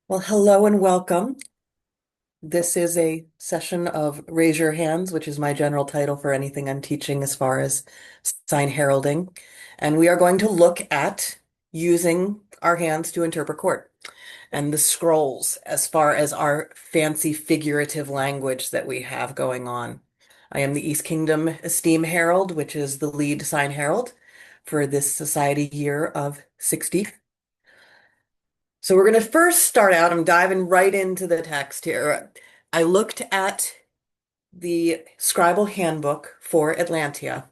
Well, hello and welcome. This is a session of Raise Your Hands, which is my general title for anything I'm teaching as far as sign heralding. And we are going to look at using our hands to interpret court and the scrolls as far as our fancy figurative language that we have going on. I am the East Kingdom Esteem Herald, which is the lead sign herald for this society year of 60. So we're going to first start out, I'm diving right into the text here. I looked at the Scribal Handbook for Atlantia,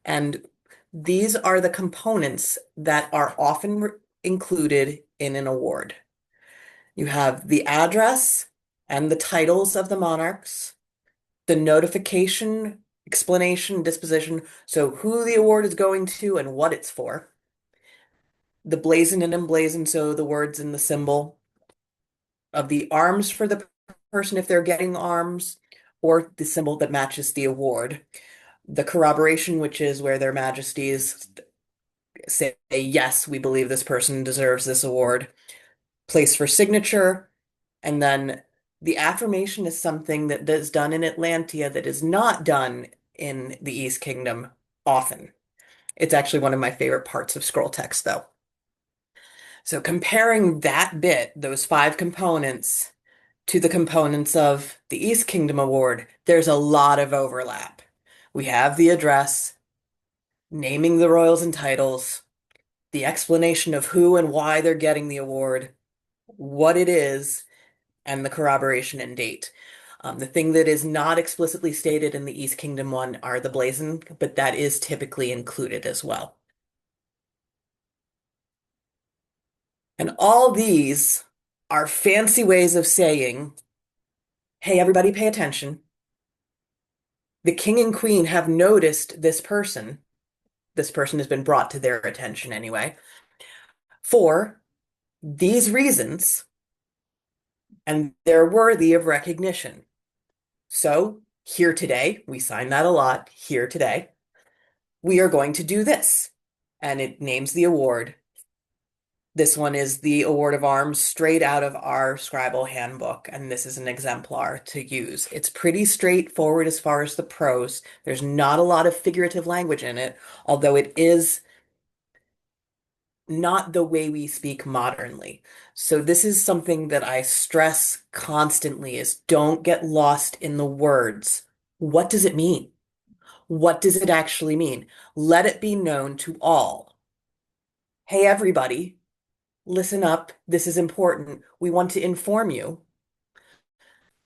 and these are the components that are often included in an award. You have the address and the titles of the monarchs, the notification, explanation, disposition, so who the award is going to and what it's for, the blazoned and emblazoned, so the words and the symbol of the arms for the person if they're getting arms, or the symbol that matches the award. The corroboration, which is where their majesties say, yes, we believe this person deserves this award. Place for signature. And then the affirmation is something that is done in Atlantia that is not done in the East Kingdom often. It's actually one of my favorite parts of scroll text, though. So comparing that bit, those five components, to the components of the East Kingdom Award, there's a lot of overlap. We have the address, naming the royals and titles, the explanation of who and why they're getting the award, what it is, and the corroboration and date. The thing that is not explicitly stated in the East Kingdom one are the blazon, but that is typically included as well. And all these are fancy ways of saying, hey, everybody pay attention. The king and queen have noticed this person. This person has been brought to their attention anyway, for these reasons, and they're worthy of recognition. So, here today, we sign that a lot, here today, we are going to do this. And it names the award. This one is the Award of Arms straight out of our Scribal Handbook, and this is an exemplar to use. It's pretty straightforward as far as the prose. There's not a lot of figurative language in it, although it is not the way we speak modernly. So this is something that I stress constantly is don't get lost in the words. What does it mean? What does it actually mean? Let it be known to all. Hey, everybody, listen up. This is important. We want to inform you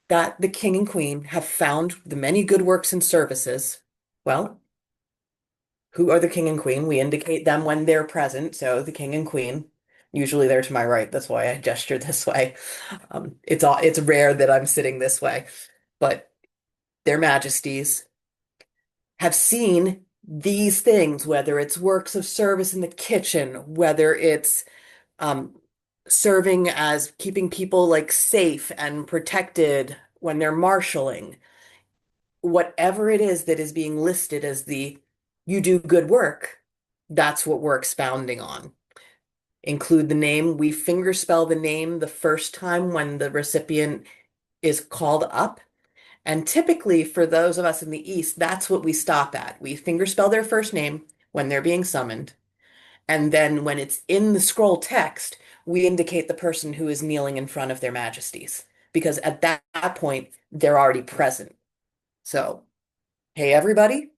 that the king and queen have found the many good works and services. Well, who are the king and queen? We indicate them when they're present. So the king and queen, usually they're to my right. That's why I gesture this way. It's rare that I'm sitting this way, but their majesties have seen these things, whether it's works of service in the kitchen, whether it's um, serving as keeping people like safe and protected when they're marshaling, whatever it is that is being listed as the you do good work, that's what we're expounding on. Include the name. We fingerspell the name the first time when the recipient is called up. And typically, for those of us in the East, that's what we stop at. We fingerspell their first name when they're being summoned. And then when it's in the scroll text, we indicate the person who is kneeling in front of their majesties. Because at that point, they're already present. So, hey, everybody,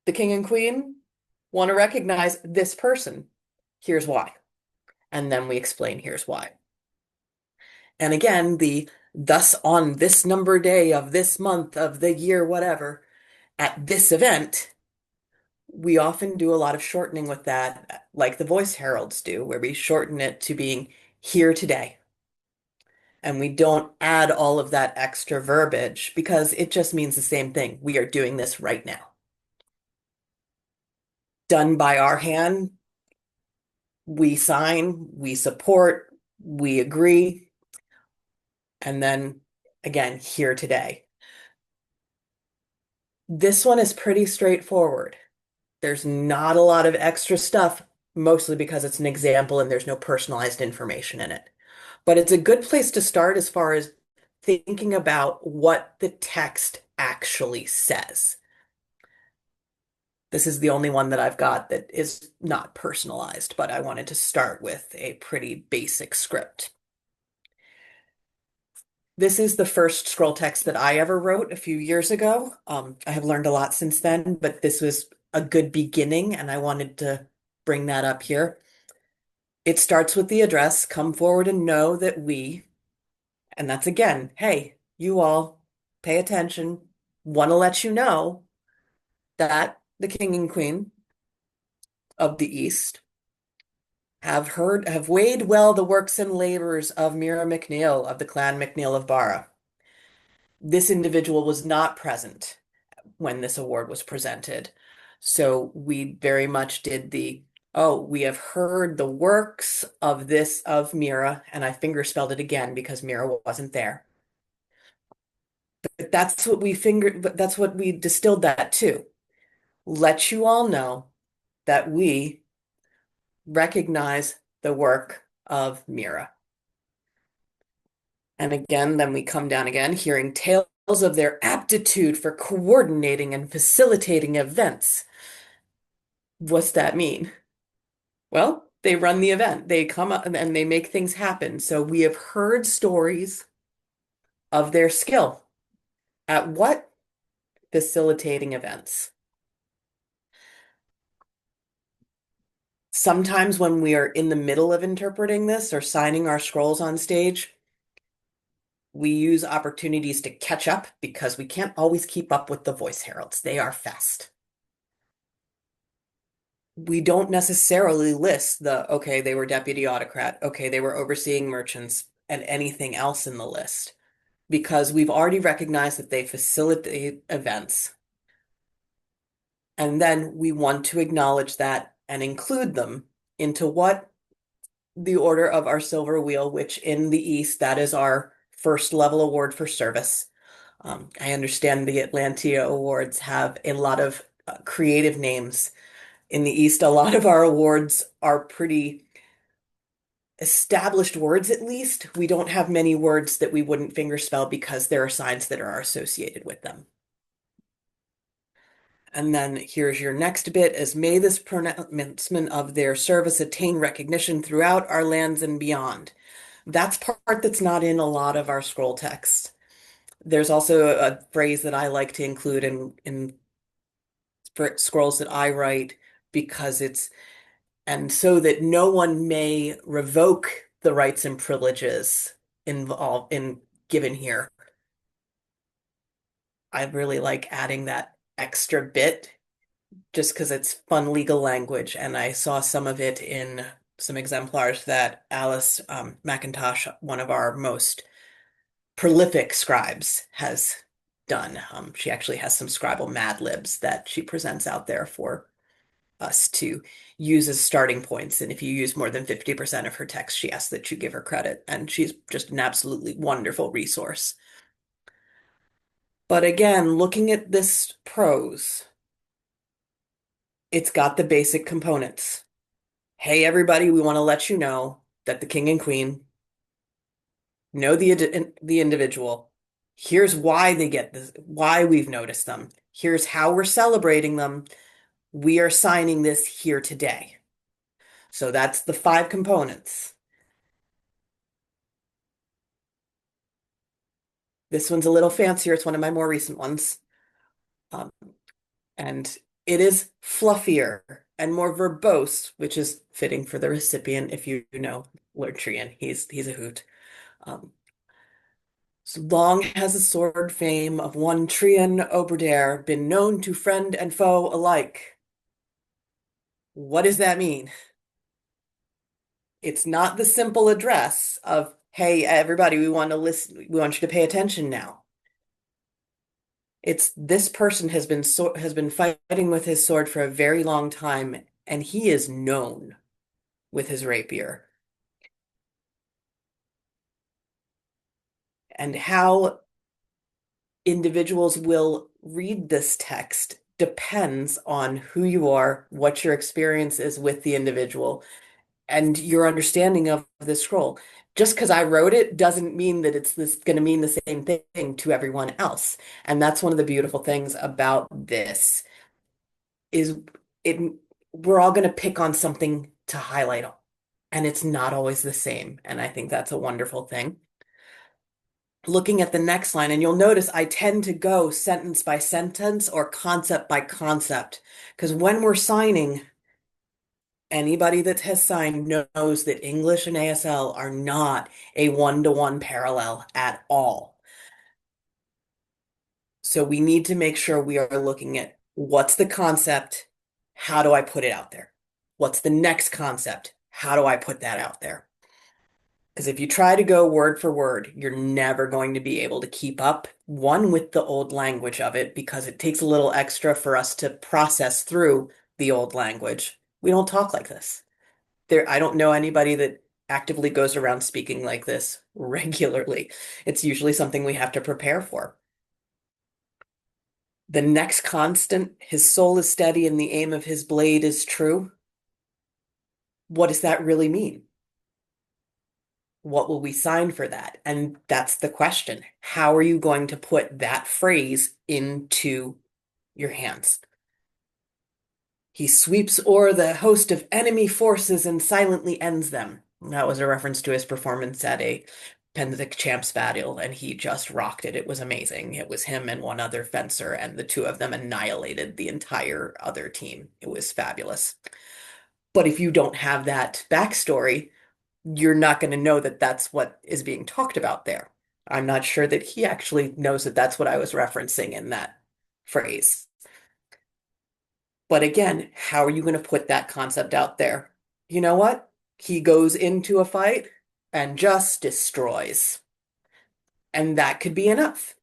the king and queen want to recognize this person. Here's why. And then we explain here's why. And again, the thus on this number day of this month of the year, whatever, at this event, we often do a lot of shortening with that, like the Voice Heralds do, where we shorten it to being here today. And we don't add all of that extra verbiage because it just means the same thing. We are doing this right now. Done by our hand, we sign, we support, we agree, and then again, here today. This one is pretty straightforward. There's not a lot of extra stuff, mostly because it's an example and there's no personalized information in it. But it's a good place to start as far as thinking about what the text actually says. This is the only one that I've got that is not personalized, but I wanted to start with a pretty basic script. This is the first scroll text that I ever wrote a few years ago. I have learned a lot since then, but this was a good beginning, and I wanted to bring that up here. It starts with the address, come forward and know that we, and that's again, hey, you all pay attention, want to let you know that the king and queen of the East have weighed well the works and labors of Mira MacNeil of the clan MacNeil of Barra. This individual was not present when this award was presented. So we very much did oh, we have heard the works of Mira, and I finger spelled it again because Mira wasn't there. But that's what we distilled that to. Let you all know that we recognize the work of Mira. And again, then we come down again, hearing tales of their aptitude for coordinating and facilitating events. What's that mean? Well, they run the event. They come up and they make things happen. So we have heard stories of their skill at what? Facilitating events. Sometimes when we are in the middle of interpreting this or signing our scrolls on stage, we use opportunities to catch up because we can't always keep up with the voice heralds. They are fast. We don't necessarily list okay, they were deputy autocrat, okay, they were overseeing merchants, and anything else in the list because we've already recognized that they facilitate events. And then we want to acknowledge that and include them into what the order of our silver wheel, which in the East, that is our first level award for service. I understand the Atlantia awards have a lot of creative names. In the East, a lot of our awards are pretty established words, at least. We don't have many words that we wouldn't fingerspell because there are signs that are associated with them. And then here's your next bit as may this pronouncement of their service attain recognition throughout our lands and beyond. That's part that's not in a lot of our scroll text. There's also a phrase that I like to include in scrolls that I write because and so that no one may revoke the rights and privileges involved in given here. I really like adding that extra bit just because it's fun legal language. And I saw some of it in some exemplars that Alice McIntosh, one of our most prolific scribes, has done. She actually has some scribal mad libs that she presents out there for us to use as starting points. And if you use more than 50% of her text, she asks that you give her credit. And she's just an absolutely wonderful resource. But again, looking at this prose, it's got the basic components. Hey, everybody, we want to let you know that the king and queen know the individual. Here's why they get this, why we've noticed them. Here's how we're celebrating them. We are signing this here today. So that's the 5 components. This one's a little fancier. It's one of my more recent ones. Um, and it is fluffier and more verbose, which is fitting for the recipient if you know Lord Trian. He's a hoot. Um, so long has the sword fame of one Trian Oberdare been known to friend and foe alike. What does that mean? It's not the simple address of, hey, everybody, we want to listen, we want you to pay attention now. It's this person has been fighting with his sword for a very long time, and he is known with his rapier. And how individuals will read this text depends on who you are, what your experience is with the individual, and your understanding of the scroll. Just because I wrote it doesn't mean that it's this going to mean the same thing to everyone else. And that's one of the beautiful things about this is it we're all going to pick on something to highlight, and it's not always the same. And I think that's a wonderful thing. Looking at the next line, and you'll notice I tend to go sentence by sentence or concept by concept, because when we're signing, anybody that has signed knows that English and ASL are not a one-to-one parallel at all. So we need to make sure we are looking at what's the concept? How do I put it out there? What's the next concept? How do I put that out there? Because if you try to go word for word, you're never going to be able to keep up, one, with the old language of it, because it takes a little extra for us to process through the old language. We don't talk like this. I don't know anybody that actively goes around speaking like this regularly. It's usually something we have to prepare for. The next constant, his soul is steady and the aim of his blade is true. What does that really mean? What will we sign for that? And that's the question. How are you going to put that phrase into your hands? He sweeps o'er the host of enemy forces and silently ends them. That was a reference to his performance at a Penzic Champs battle, and he just rocked it. It was amazing. It was him and one other fencer, and the two of them annihilated the entire other team. It was fabulous. But if you don't have that backstory, you're not going to know that that's what is being talked about there. I'm not sure that he actually knows that that's what I was referencing in that phrase. But again, how are you going to put that concept out there? You know what? He goes into a fight and just destroys. And that could be enough.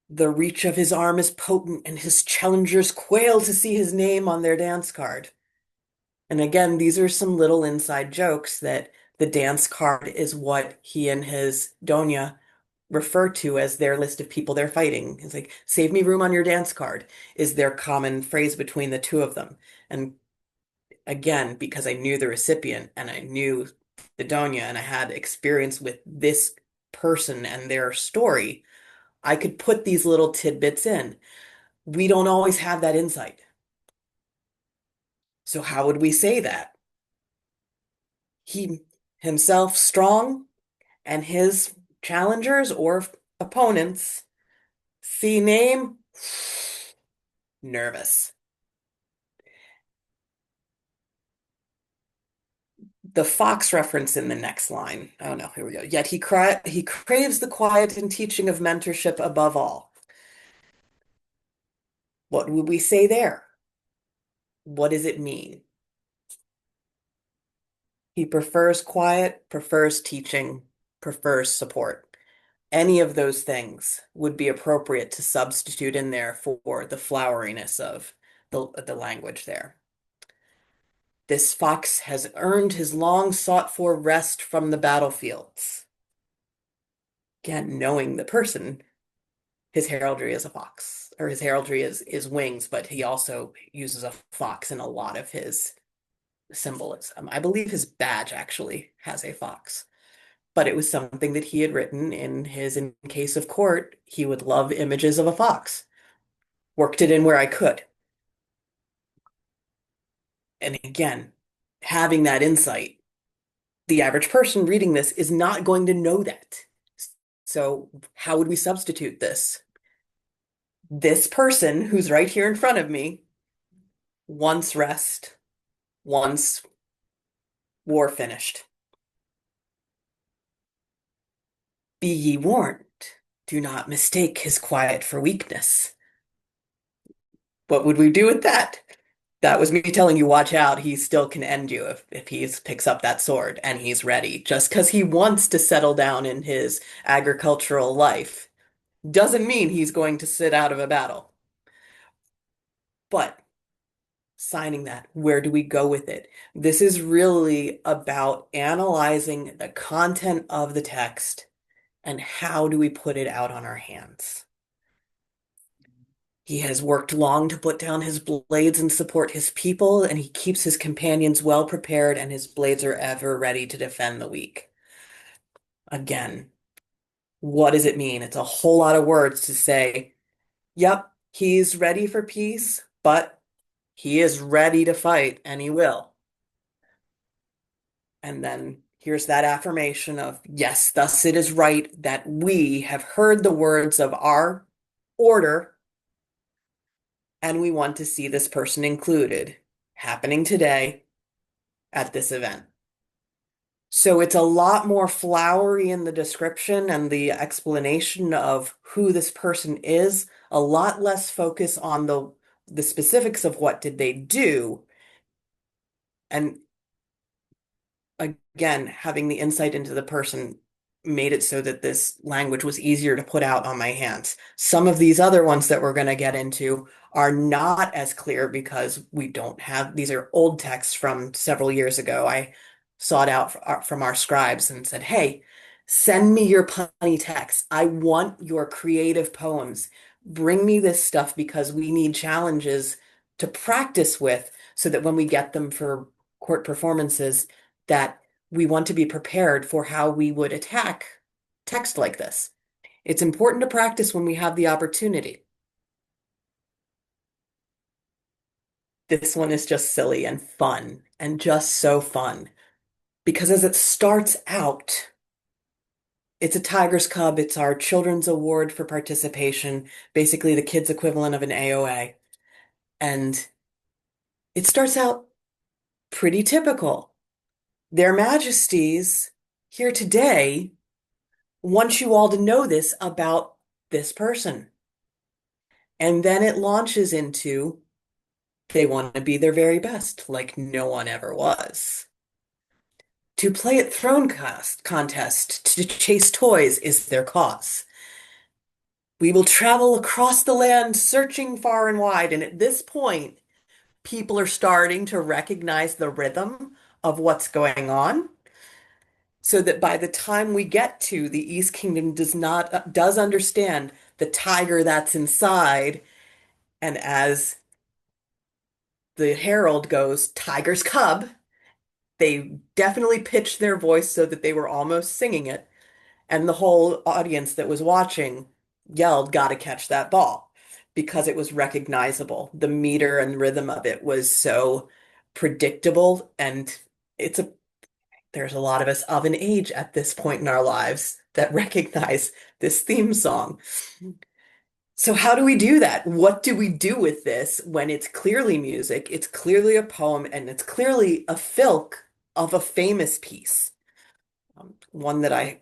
The reach of his arm is potent, and his challengers quail to see his name on their dance card. And again, these are some little inside jokes that the dance card is what he and his Donya refer to as their list of people they're fighting. It's like, save me room on your dance card is their common phrase between the two of them. And again, because I knew the recipient and I knew the Donya and I had experience with this person and their story, I could put these little tidbits in. We don't always have that insight. So how would we say that? He himself strong and his challengers or opponents see name nervous. The fox reference in the next line. Oh no, here we go. Yet he craves the quiet and teaching of mentorship above all. What would we say there? What does it mean? He prefers quiet, prefers teaching, prefers support. Any of those things would be appropriate to substitute in there for the floweriness of the language there. This fox has earned his long sought for rest from the battlefields. Again, knowing the person, his heraldry is a fox, or his heraldry is wings, but he also uses a fox in a lot of his symbolism. I believe his badge actually has a fox, but it was something that he had written in his In Case of Court. He would love images of a fox. Worked it in where I could. And again, having that insight, the average person reading this is not going to know that. So how would we substitute this? This person who's right here in front of me wants rest, wants war finished. Be ye warned, do not mistake his quiet for weakness. What would we do with that? That was me telling you, watch out, he still can end you if he picks up that sword and he's ready. Just because he wants to settle down in his agricultural life doesn't mean he's going to sit out of a battle. But signing that, where do we go with it? This is really about analyzing the content of the text and how do we put it out on our hands. He has worked long to put down his blades and support his people, and he keeps his companions well prepared, and his blades are ever ready to defend the weak. Again, what does it mean? It's a whole lot of words to say, yep, he's ready for peace, but he is ready to fight, and he will. And then here's that affirmation of, yes, thus it is right that we have heard the words of our order, and we want to see this person included, happening today at this event. So it's a lot more flowery in the description and the explanation of who this person is, a lot less focus on the specifics of what did they do. And again, having the insight into the person made it so that this language was easier to put out on my hands. Some of these other ones that we're going to get into are not as clear because we don't have, these are old texts from several years ago. I sought out from our scribes and said, hey, send me your punny text. I want your creative poems. Bring me this stuff because we need challenges to practice with so that when we get them for court performances, that we want to be prepared for how we would attack text like this. It's important to practice when we have the opportunity. This one is just silly and fun and just so fun because as it starts out, it's a Tiger's Cub. It's our Children's Award for Participation, basically the kids' equivalent of an AOA. And it starts out pretty typical. Their Majesties here today want you all to know this about this person. And then it launches into they want to be their very best, like no one ever was. To play at contest, to chase toys is their cause. We will travel across the land searching far and wide. And at this point, people are starting to recognize the rhythm of what's going on. So that by the time we get to the East Kingdom does understand the tiger that's inside, and as the herald goes, Tiger's Cub, they definitely pitched their voice so that they were almost singing it. And the whole audience that was watching yelled, gotta catch that ball, because it was recognizable. The meter and rhythm of it was so predictable. And it's a, there's a lot of us of an age at this point in our lives that recognize this theme song. So how do we do that? What do we do with this when it's clearly music, it's clearly a poem, and it's clearly a filk of a famous piece? One that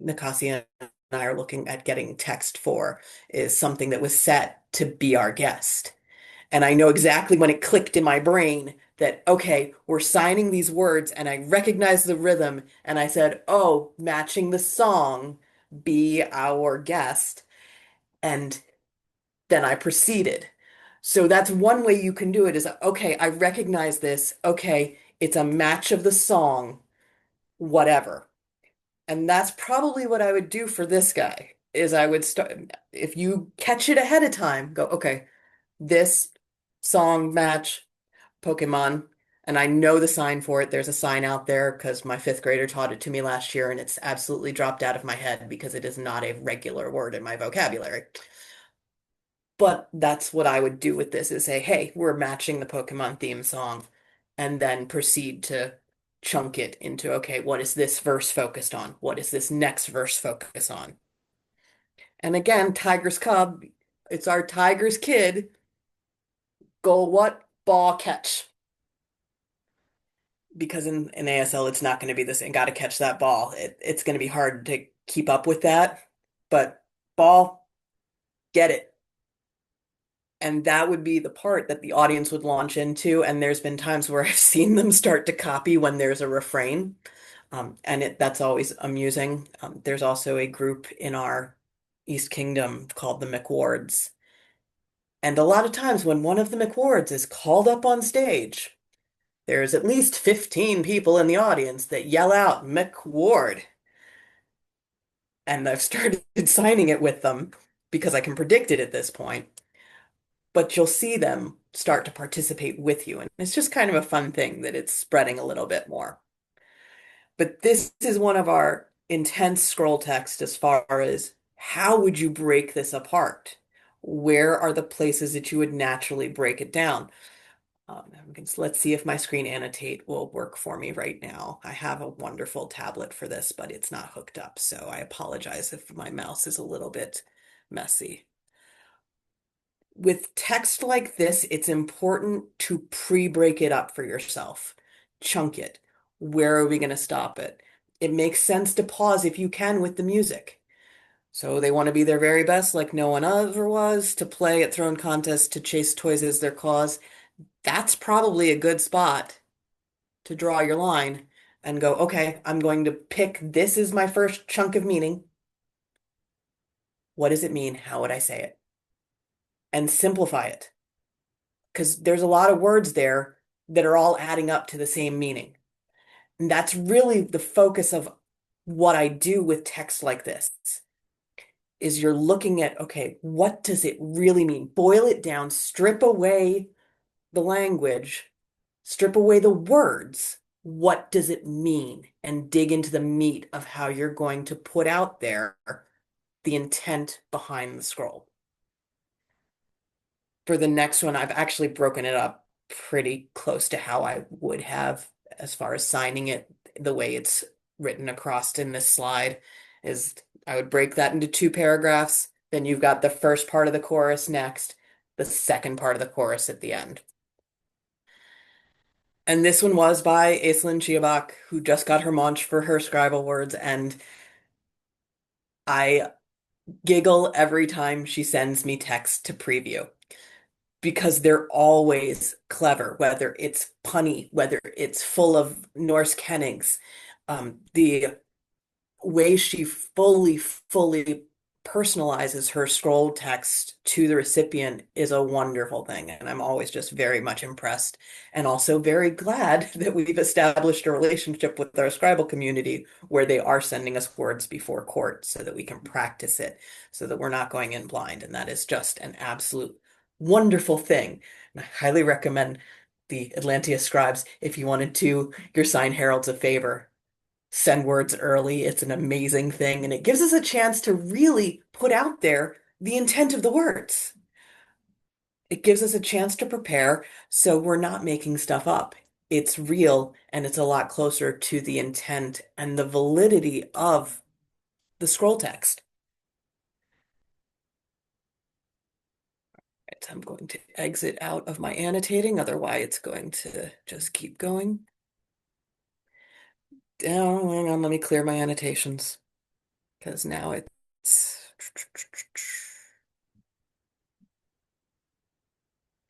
Nikasi and I are looking at getting text for is something that was set to be our guest. And I know exactly when it clicked in my brain that, okay, we're signing these words, and I recognized the rhythm, and I said, oh, matching the song, be our guest. And then I proceeded. So that's one way you can do it is, okay, I recognize this. Okay, it's a match of the song, whatever. And that's probably what I would do for this guy is I would start, if you catch it ahead of time, go, okay, this song match Pokemon, and I know the sign for it. There's a sign out there because my fifth grader taught it to me last year, and it's absolutely dropped out of my head because it is not a regular word in my vocabulary. But that's what I would do with this is say, hey, we're matching the Pokemon theme song, and then proceed to chunk it into, okay, what is this verse focused on? What is this next verse focus on? And again, Tiger's Cub, it's our Tiger's kid. Go what? Ball catch. Because in ASL, it's not going to be the same. Got to catch that ball. It's going to be hard to keep up with that. But ball, get it. And that would be the part that the audience would launch into. And there's been times where I've seen them start to copy when there's a refrain. That's always amusing. There's also a group in our East Kingdom called the McWards. And a lot of times when one of the McWards is called up on stage, there's at least 15 people in the audience that yell out McWard. And I've started signing it with them because I can predict it at this point. but you'll see them start to participate with you. And it's just kind of a fun thing that it's spreading a little bit more. But this is one of our intense scroll text as far as how would you break this apart? Where are the places that you would naturally break it down? Let's see if my screen annotate will work for me right now. I have a wonderful tablet for this, but it's not hooked up, so I apologize if my mouse is a little bit messy. With text like this, it's important to pre-break it up for yourself. Chunk it. Where are we going to stop it? It makes sense to pause if you can with the music. So they want to be their very best, like no one ever was, to play at throne contests, to chase toys as their cause. That's probably a good spot to draw your line and go, okay, I'm going to pick this is my first chunk of meaning. What does it mean? How would I say it? And simplify it. Because there's a lot of words there that are all adding up to the same meaning. And that's really the focus of what I do with text like this, is you're looking at, okay, what does it really mean? Boil it down, strip away the language, strip away the words. What does it mean? And dig into the meat of how you're going to put out there the intent behind the scroll. For the next one, I've actually broken it up pretty close to how I would have as far as signing it the way it's written across in this slide is I would break that into two paragraphs. Then you've got the first part of the chorus next, the second part of the chorus at the end. And this one was by Aislinn Chiabak, who just got her Munch for her Scribble words, and I giggle every time she sends me text to preview because they're always clever, whether it's punny, whether it's full of Norse kennings. The way she fully personalizes her scroll text to the recipient is a wonderful thing. And I'm always just very much impressed and also very glad that we've established a relationship with our Scribble community where they are sending us words before court so that we can practice it so that we're not going in blind. And that is just an absolute wonderful thing. And I highly recommend the Atlantia scribes if you wanted to your sign heralds a favor send words early. It's an amazing thing, and it gives us a chance to really put out there the intent of the words. It gives us a chance to prepare so we're not making stuff up. It's real and it's a lot closer to the intent and the validity of the scroll text. Right, I'm going to exit out of my annotating, otherwise it's going to just keep going. Down, hang on, let me clear my annotations because now it's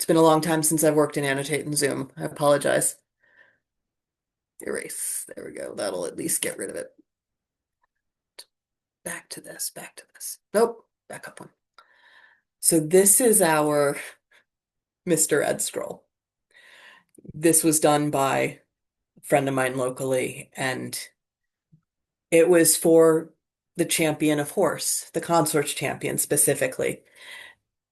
It's been a long time since I've worked in Annotate and Zoom. I apologize. Erase. There we go. That'll at least get rid of it. Back to this, back to this. Nope, back up one. So this is our Mr. Ed scroll. This was done by a friend of mine locally, and it was for the champion of horse, the consorts champion specifically.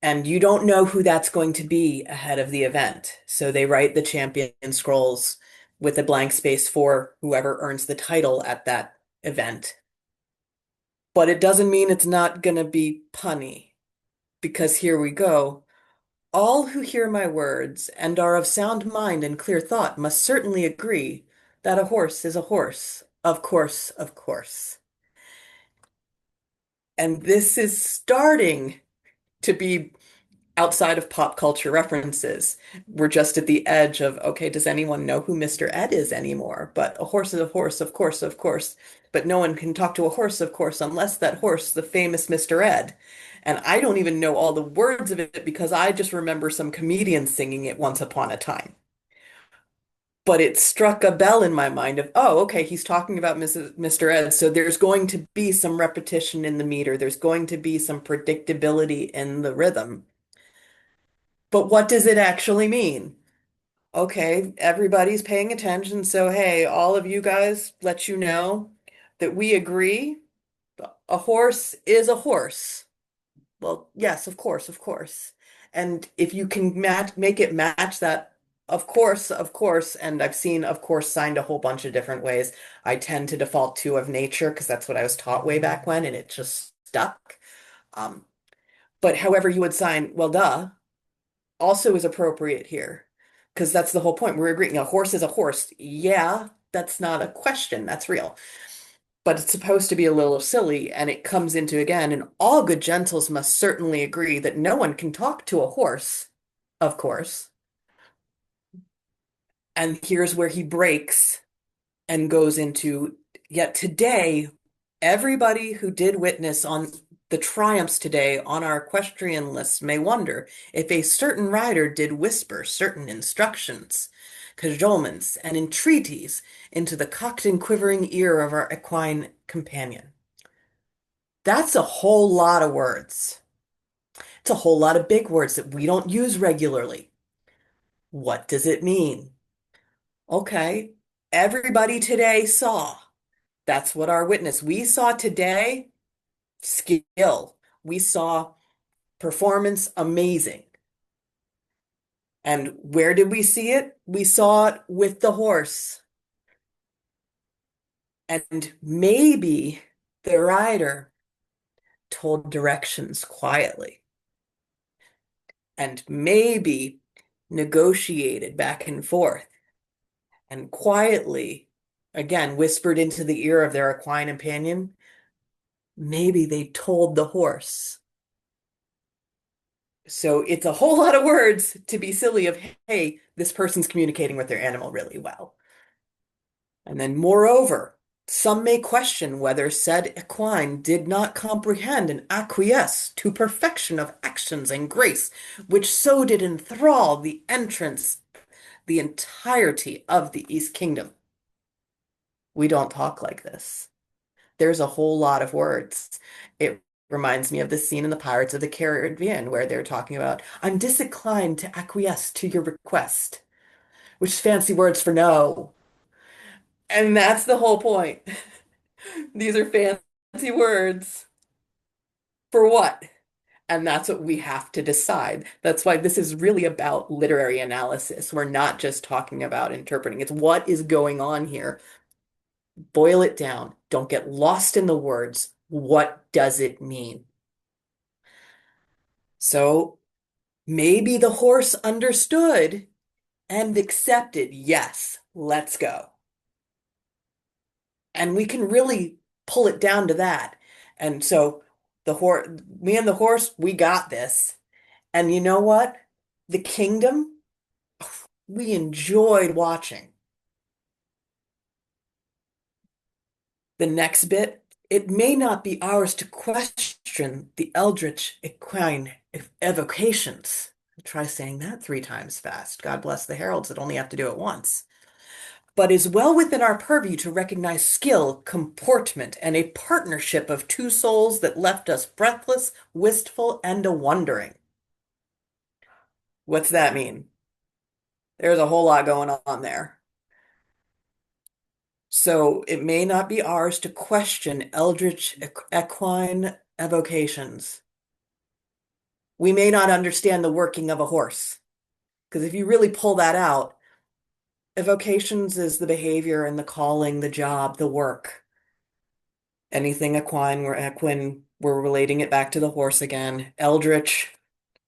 And you don't know who that's going to be ahead of the event. So they write the champion scrolls with a blank space for whoever earns the title at that event. But it doesn't mean it's not going to be punny, because here we go. All who hear my words and are of sound mind and clear thought must certainly agree that a horse is a horse. Of course, of course. And this is starting to be outside of pop culture references. We're just at the edge of, okay, does anyone know who Mr. Ed is anymore? But a horse is a horse, of course, of course. But no one can talk to a horse, of course, unless that horse, the famous Mr. Ed. And I don't even know all the words of it because I just remember some comedian singing it once upon a time. But it struck a bell in my mind of, oh, okay, he's talking about Mr. Ed. So there's going to be some repetition in the meter. There's going to be some predictability in the rhythm. But what does it actually mean? Okay, everybody's paying attention. So, hey, all of you guys, let you know that we agree a horse is a horse. Well, yes, of course, of course. And if you can make it match that, of course, and I've seen, of course, signed a whole bunch of different ways. I tend to default to of nature because that's what I was taught way back when, and it just stuck. Um, but however you would sign, well, duh, also is appropriate here because that's the whole point. We're agreeing a horse is a horse. Yeah, that's not a question. That's real. But it's supposed to be a little silly, and it comes into again, and all good gentles must certainly agree that no one can talk to a horse, of course. And here's where he breaks and goes into, yet today, everybody who did witness on the triumphs today on our equestrian list may wonder if a certain rider did whisper certain instructions, cajolements, and entreaties into the cocked and quivering ear of our equine companion. That's a whole lot of words. It's a whole lot of big words that we don't use regularly. What does it mean? Okay, everybody today saw. That's what our witness. We saw today skill. We saw performance amazing. And where did we see it? We saw it with the horse. And maybe the rider told directions quietly and maybe negotiated back and forth and quietly, again, whispered into the ear of their equine companion. Maybe they told the horse. So it's a whole lot of words to be silly of, hey, this person's communicating with their animal really well. And then, moreover, some may question whether said equine did not comprehend and acquiesce to perfection of actions and grace, which so did enthrall the entrance, the entirety of the East Kingdom. We don't talk like this. There's a whole lot of words. It reminds me of the scene in the Pirates of the Caribbean where they're talking about, I'm disinclined to acquiesce to your request, which is fancy words for no. And that's the whole point. These are fancy words for what? And that's what we have to decide. That's why this is really about literary analysis. We're not just talking about interpreting. It's what is going on here. Boil it down. Don't get lost in the words. What does it mean? So maybe the horse understood and accepted, yes, let's go. And we can really pull it down to that. And so the horse, me and the horse, we got this. And you know what? The kingdom, we enjoyed watching. The next bit, it may not be ours to question the eldritch equine evocations. Try saying that 3 times fast. God bless the heralds that only have to do it once. But is well within our purview to recognize skill, comportment, and a partnership of two souls that left us breathless, wistful, and a wondering. What's that mean? There's a whole lot going on there. So it may not be ours to question eldritch equine evocations. We may not understand the working of a horse. Because if you really pull that out, evocations is the behavior and the calling, the job, the work. Anything equine, we're relating it back to the horse again. Eldritch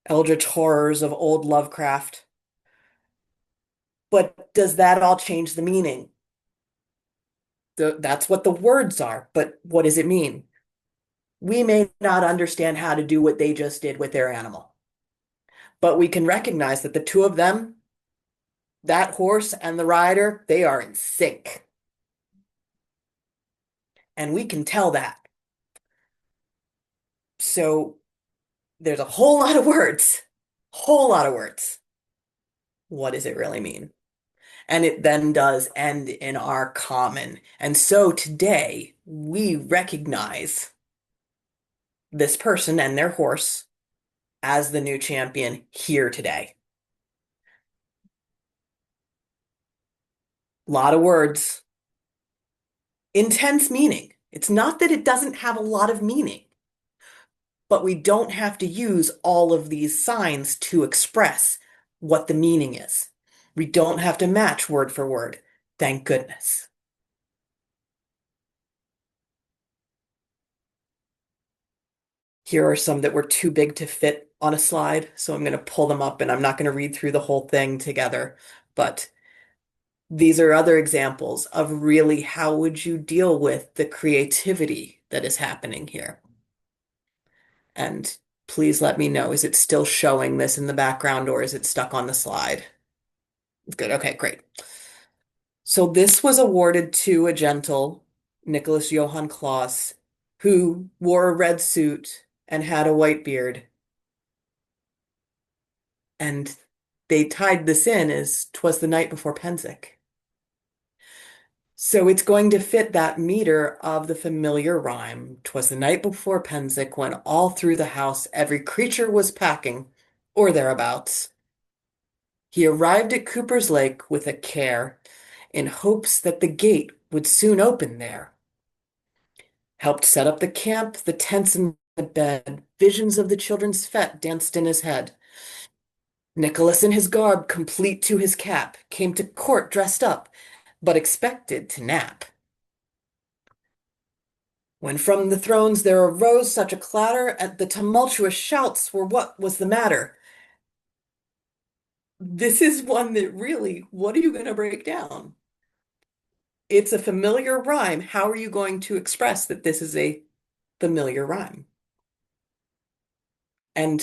horrors of old Lovecraft. But does that all change the meaning? That's what the words are, but what does it mean? We may not understand how to do what they just did with their animal, but we can recognize that the two of them, that horse and the rider, they are in sync. And we can tell that. So there's a whole lot of words, whole lot of words. What does it really mean? And it then does end in our common. And so today we recognize this person and their horse as the new champion here today. A lot of words, intense meaning. It's not that it doesn't have a lot of meaning. but we don't have to use all of these signs to express what the meaning is. We don't have to match word for word. Thank goodness. Here are some that were too big to fit on a slide, so I'm going to pull them up and I'm not going to read through the whole thing together, but these are other examples of really how would you deal with the creativity that is happening here. And please let me know, is it still showing this in the background or is it stuck on the slide? Good. Okay, great. So this was awarded to a gentle Nicholas Johann Claus who wore a red suit and had a white beard. And they tied this in as "'Twas the night before Pensick." So it's going to fit that meter of the familiar rhyme. "'Twas the night before Pensick, when all through the house every creature was packing, or thereabouts. He arrived at Cooper's Lake with a care, in hopes that the gate would soon open there. Helped set up the camp, the tents and the bed. Visions of the children's fete danced in his head. Nicholas in his garb, complete to his cap, came to court dressed up, but expected to nap. When from the thrones there arose such a clatter, and the tumultuous shouts were what was the matter. This is one that really, what are you going to break down? It's a familiar rhyme. How are you going to express that this is a familiar rhyme? And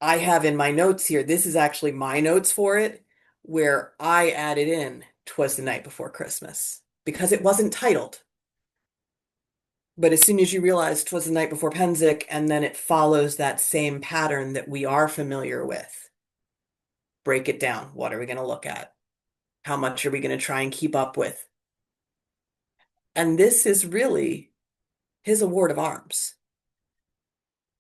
I have in my notes here, this is actually my notes for it, where I added in "'Twas the night before Christmas" because it wasn't titled. But as soon as you realize "'Twas the night before Pensick," and then it follows that same pattern that we are familiar with, break it down. What are we going to look at? How much are we going to try and keep up with? And this is really his award of arms.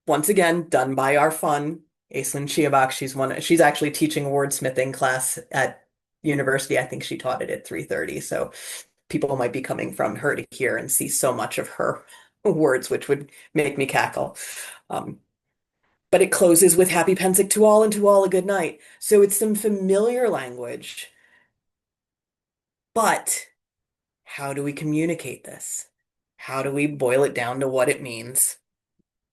Once again, done by our fun Aislinn Chiabak. She's actually teaching a wordsmithing class at university. I think she taught it at 3:30. So people might be coming from her to hear and see so much of her words, which would make me cackle. Um, but it closes with "Happy Pensick to all and to all a good night." So it's some familiar language, but how do we communicate this? How do we boil it down to what it means?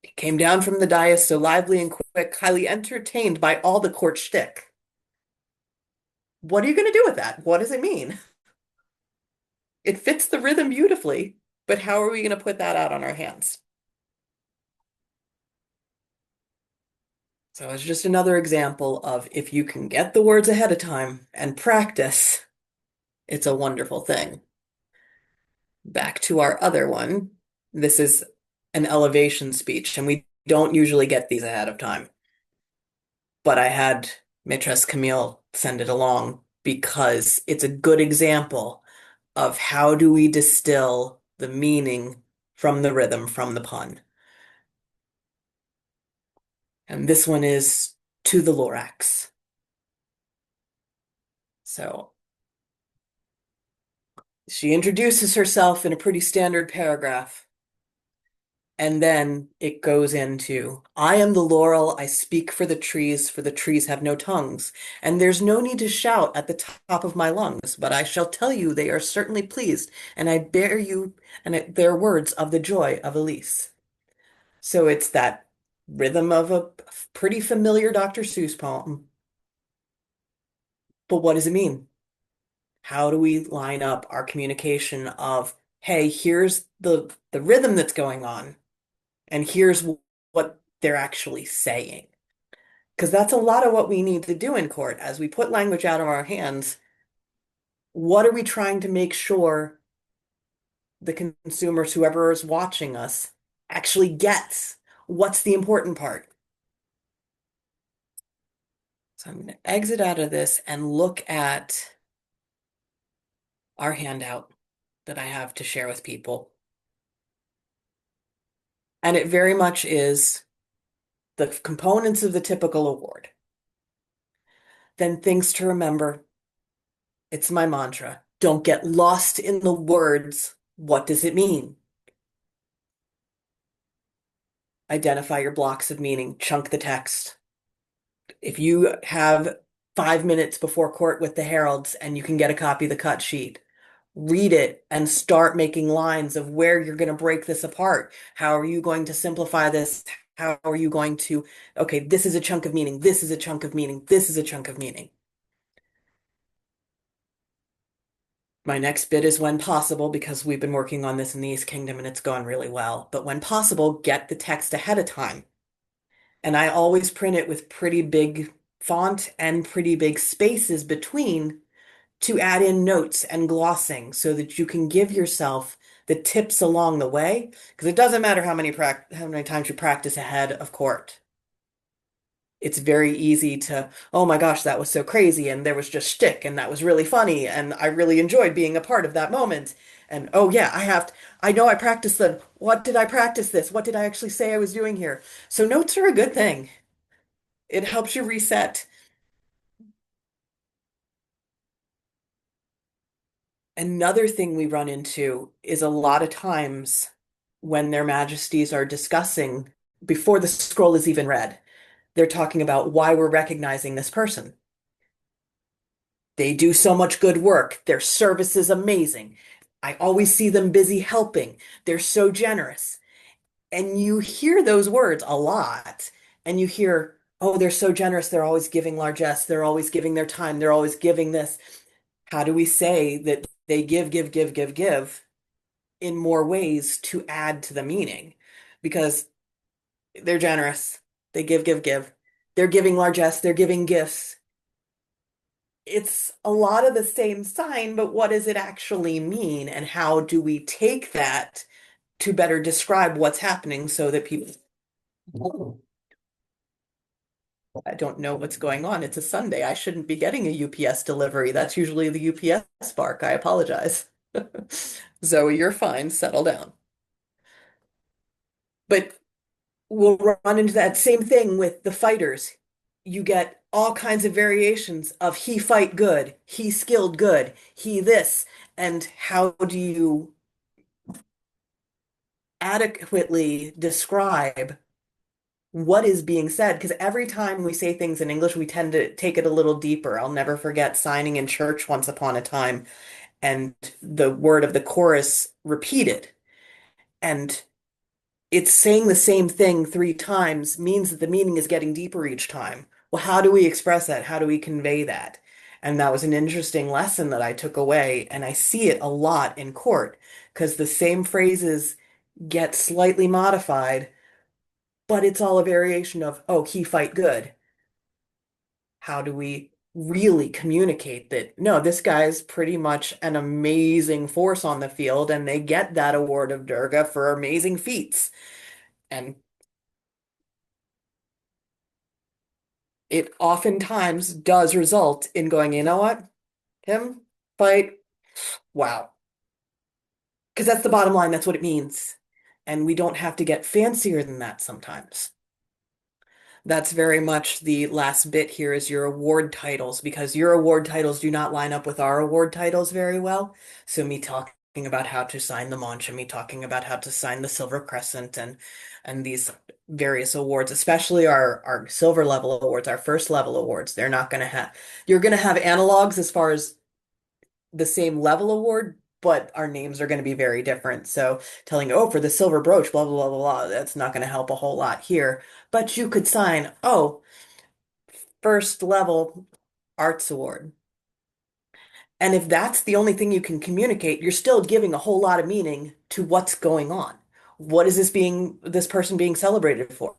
He came down from the dais so lively and quick, highly entertained by all the court shtick. What are you going to do with that? What does it mean? It fits the rhythm beautifully, but how are we going to put that out on our hands? So it's just another example of if you can get the words ahead of time and practice, it's a wonderful thing. Back to our other one. This is an elevation speech, and we don't usually get these ahead of time. But I had Maitresse Camille send it along because it's a good example of how do we distill the meaning from the rhythm, from the pun. And this one is "To the Lorax." So she introduces herself in a pretty standard paragraph. And then it goes into, "I am the laurel, I speak for the trees have no tongues. And there's no need to shout at the top of my lungs, but I shall tell you they are certainly pleased, and I bear you their words of the joy of Elise." So it's that rhythm of a pretty familiar Dr. Seuss poem. But what does it mean? How do we line up our communication of, hey, here's the rhythm that's going on, and here's what they're actually saying? Because that's a lot of what we need to do in court as we put language out of our hands. What are we trying to make sure the consumers, whoever is watching us, actually gets? What's the important part? So I'm going to exit out of this and look at our handout that I have to share with people. And it very much is the components of the typical award. Then things to remember. It's my mantra. Don't get lost in the words. What does it mean? Identify your blocks of meaning, chunk the text. If you have 5 minutes before court with the Heralds and you can get a copy of the cut sheet, read it and start making lines of where you're going to break this apart. How are you going to simplify this? How are you going to, okay, this is a chunk of meaning, this is a chunk of meaning, this is a chunk of meaning. My next bit is when possible, because we've been working on this in the East Kingdom and it's gone really well. But when possible, get the text ahead of time. And I always print it with pretty big font and pretty big spaces between to add in notes and glossing so that you can give yourself the tips along the way. Because it doesn't matter how many times you practice ahead of court. It's very easy to, oh my gosh, that was so crazy, and there was just shtick, and that was really funny, and I really enjoyed being a part of that moment. And oh yeah, I know I practiced the, what did I practice this? What did I actually say I was doing here? So notes are a good thing. It helps you reset. Another thing we run into is a lot of times when their majesties are discussing, before the scroll is even read, they're talking about why we're recognizing this person. They do so much good work. Their service is amazing. I always see them busy helping. They're so generous. And you hear those words a lot, and you hear, oh, they're so generous. They're always giving largesse. They're always giving their time. They're always giving this. How do we say that they give in more ways to add to the meaning? Because they're generous. They give. They're giving largesse. They're giving gifts. It's a lot of the same sign, but what does it actually mean? And how do we take that to better describe what's happening so that people, oh, I don't know what's going on. It's a Sunday. I shouldn't be getting a UPS delivery. That's usually the UPS bark. I apologize. Zoe, you're fine. Settle down. But we'll run into that same thing with the fighters. You get all kinds of variations of he fight good, he skilled good, he this, and how do you adequately describe what is being said? Because every time we say things in English, we tend to take it a little deeper. I'll never forget signing in church once upon a time, and the word of the chorus repeated. And it's saying the same thing 3 times means that the meaning is getting deeper each time. Well, how do we express that? How do we convey that? And that was an interesting lesson that I took away. And I see it a lot in court because the same phrases get slightly modified, but it's all a variation of, oh, he fight good. How do we really communicate that? No, this guy's pretty much an amazing force on the field, and they get that award of Durga for amazing feats. And it oftentimes does result in going, you know what? Him, fight, wow. Because that's the bottom line. That's what it means. And we don't have to get fancier than that sometimes. That's very much the last bit here is your award titles, because your award titles do not line up with our award titles very well. So me talking about how to sign the Mancha, me talking about how to sign the Silver Crescent and these various awards, especially our silver level awards, our first level awards, they're not going to have, you're going to have analogs as far as the same level award, but our names are going to be very different. So telling, oh, for the silver brooch, blah, blah, blah, blah, blah, that's not going to help a whole lot here. But you could sign, oh, first level arts award. And if that's the only thing you can communicate, you're still giving a whole lot of meaning to what's going on. What is this person being celebrated for?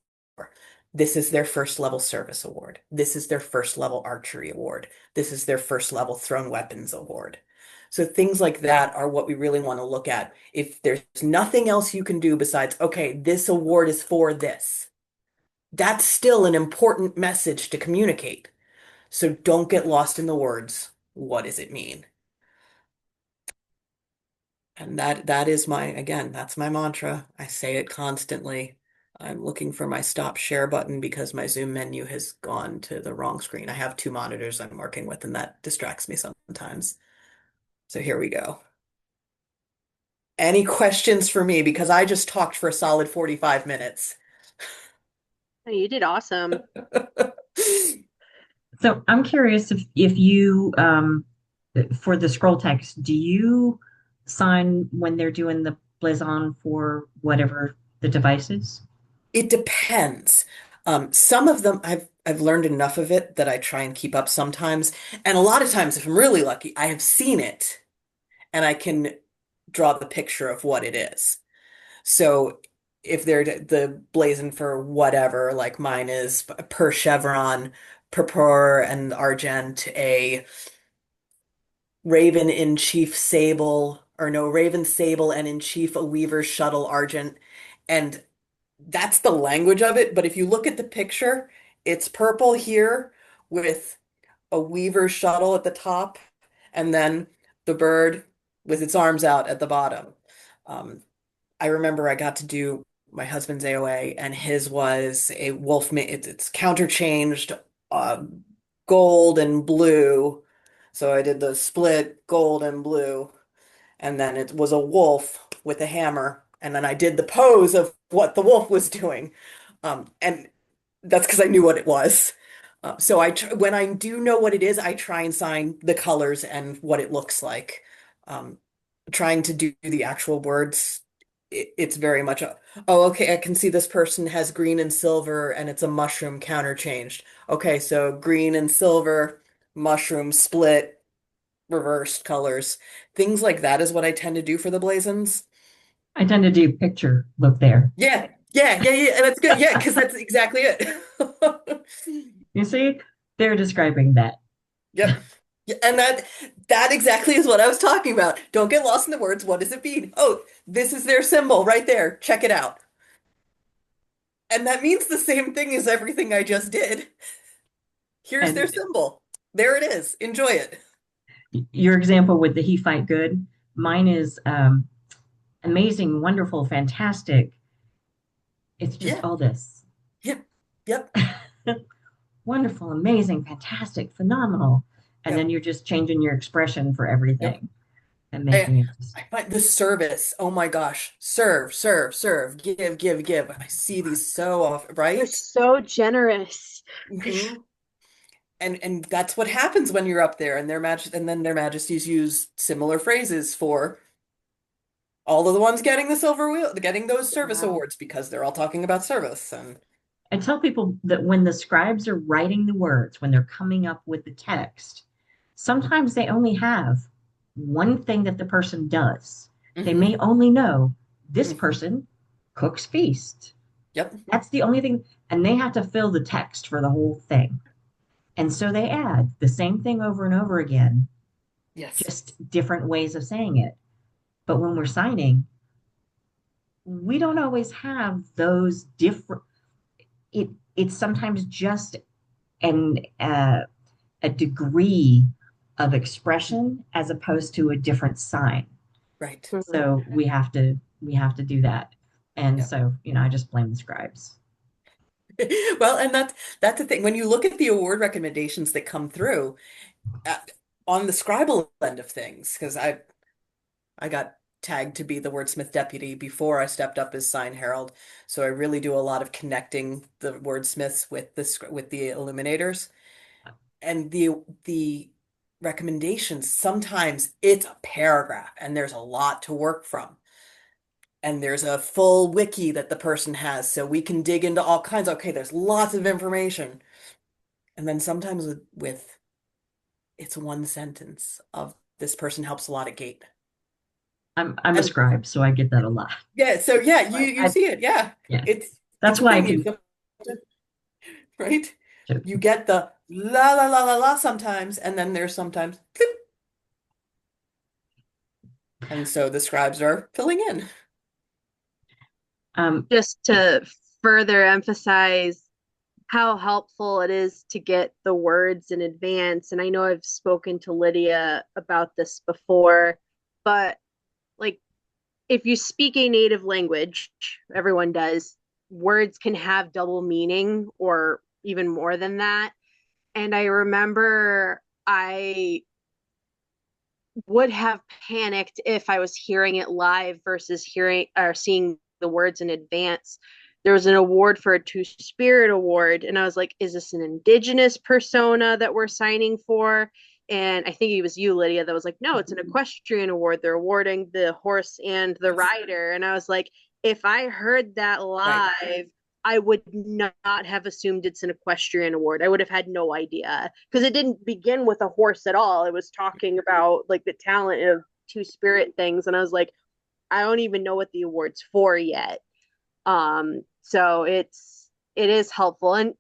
This is their first level service award. This is their first level archery award. This is their first level thrown weapons award. So things like that are what we really want to look at. If there's nothing else you can do besides, okay, this award is for this, that's still an important message to communicate. So don't get lost in the words. What does it mean? And that is my, again, that's my mantra. I say it constantly. I'm looking for my stop share button because my Zoom menu has gone to the wrong screen. I have 2 monitors I'm working with, and that distracts me sometimes. So here we go. Any questions for me? Because I just talked for a solid 45 minutes. Oh, you did awesome. So I'm curious if you for the scroll text, do you sign when they're doing the blazon for whatever the device is? It depends. Some of them I've learned enough of it that I try and keep up sometimes. And a lot of times, if I'm really lucky, I have seen it and I can draw the picture of what it is. So if they're the blazon for whatever, like mine is per chevron, purpur and argent, a raven in chief sable, or no, raven sable and in chief a weaver's shuttle argent. And that's the language of it. But if you look at the picture, it's purple here with a weaver's shuttle at the top, and then the bird with its arms out at the bottom. Um, I remember I got to do my husband's AOA, and his was a wolf. It's counterchanged, uh, gold and blue. So I did the split gold and blue, and then it was a wolf with a hammer, and then I did the pose of what the wolf was doing, and that's because I knew what it was. So when I do know what it is, I try and sign the colors and what it looks like. Um, Trying to do the actual words, it's very much oh, okay, I can see this person has green and silver, and it's a mushroom counterchanged. Okay, so green and silver, mushroom split, reversed colors. Things like that is what I tend to do for the blazons. I tend to do picture look there. Yeah, and that's good. Yeah, because that's exactly it. You see, they're describing that. Yep. Yeah, and that exactly is what I was talking about. Don't get lost in the words. What does it mean? Oh, this is their symbol right there. Check it out. And that means the same thing as everything I just did. Here's their And symbol. There it is. Enjoy it. your example with the he fight good, mine is amazing, wonderful, fantastic. It's just Yeah. all this. Yep. Yep. Wonderful, amazing, fantastic, phenomenal. And then Yep. you're just changing your expression for Yep. everything and I, making it just, I find the service. Oh my gosh. Serve, serve, serve. Give, give, give. I see these so often, They're right? so generous. Hmm. And that's what happens when you're up there, and their majesties use similar phrases for all of the ones getting the silver wheel, getting those service Yeah. awards because they're all talking about service. And I tell people that when the scribes are writing the words, when they're coming up with the text, sometimes they only have one thing that the person does. They hmm may only know this hmm person cooks feast. yep, That's the only thing. And they have to fill the text for the whole thing. And so they add the same thing over and over again, yes, just different ways of saying it. But when we're signing, we don't always have those different. It's sometimes just an a degree of expression as opposed to a different sign. right, Mhm. So we have to do that. And yep. so, I just blame the scribes. Well, and that's the thing. When you look at the award recommendations that come through uh, on the scribal end of things, because I got tagged to be the wordsmith deputy before I stepped up as sign herald, so I really do a lot of connecting the wordsmiths with with the illuminators. And the recommendations, sometimes it's a paragraph and there's a lot to work from, and there's a full wiki that the person has, so we can dig into all kinds. Okay, there's lots of information. And then sometimes with it's one sentence of this person helps a lot at gate. I'm a And scribe, so I get that a lot. yeah, so yeah, So you see it. Yeah, yeah, it's that's a why I thing. do. Right? You get the la la la la la sometimes, and then there's sometimes clip, and so the scribes are filling in. Um, Just to further emphasize how helpful it is to get the words in advance. And I know I've spoken to Lydia about this before, but like if you speak a native language, everyone does, words can have double meaning or even more than that. And I remember I would have panicked if I was hearing it live versus hearing or seeing the words in advance there was an award for a Two-Spirit Award, and I was like, is this an indigenous persona that we're signing for? And I think it was you, Lydia, that was like, no, it's an equestrian award. They're awarding the horse and the Yes. rider. And I was like, if I heard that Right. live, I would not have assumed it's an equestrian award. I would have had no idea because it didn't begin with a horse at all. It was talking about like the talent of Two-Spirit things. And I was like, I don't even know what the award's for yet. So it is helpful. And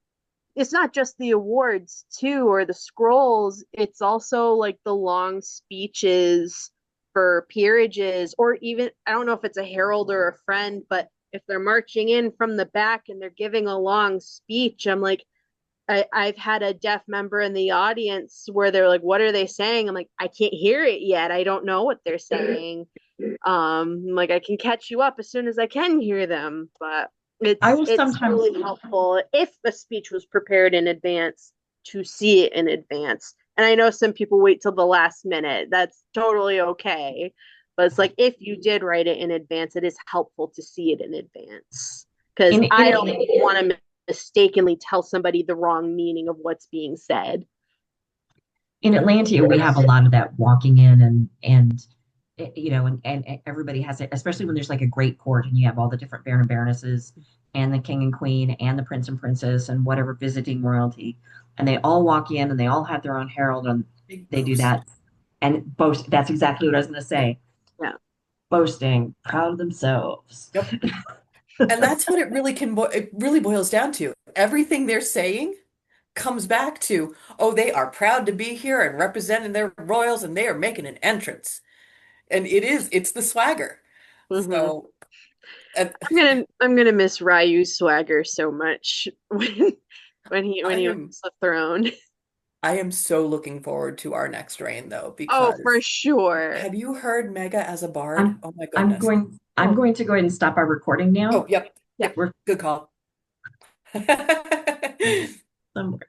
it's not just the awards too or the scrolls, it's also like the long speeches for peerages, or even I don't know if it's a herald or a friend, but if they're marching in from the back and they're giving a long speech, I'm like, I've had a deaf member in the audience where they're like, what are they saying? I'm like, I can't hear it yet, I don't know what they're saying. Like I can catch you up as soon as I can hear them, but I will it's sometimes, really helpful if a speech was prepared in advance to see it in advance. And I know some people wait till the last minute. That's totally okay. But it's like if you did write it in advance, it is helpful to see it in advance. Because in I don't want to mistakenly tell somebody the wrong meaning of what's being said. in Atlantia, we have a lot of that walking in and you know, and everybody has it, especially when there's like a great court and you have all the different baron and baronesses and the king and queen and the prince and princess and whatever visiting royalty, and they all walk in and they all have their own herald and Big they do boast. that and boast. That's exactly what I was going to Yep. say. Yeah. Boasting, proud of themselves. Yep. And that's what it really it really boils down to. Everything they're saying comes back to, oh, they are proud to be here and representing their royals and they are making an entrance. And it's the swagger. Mm-hmm. So, and I'm gonna miss Ryu's swagger so much when I he am was the throne. I am so looking forward to our next reign though, Oh, for because sure. have you heard Mega as a bard? I'm Oh my I'm goodness. going I'm Oh, going to go ahead and stop our recording now. oh, yep. Yeah. Yep. We're Good call. somewhere.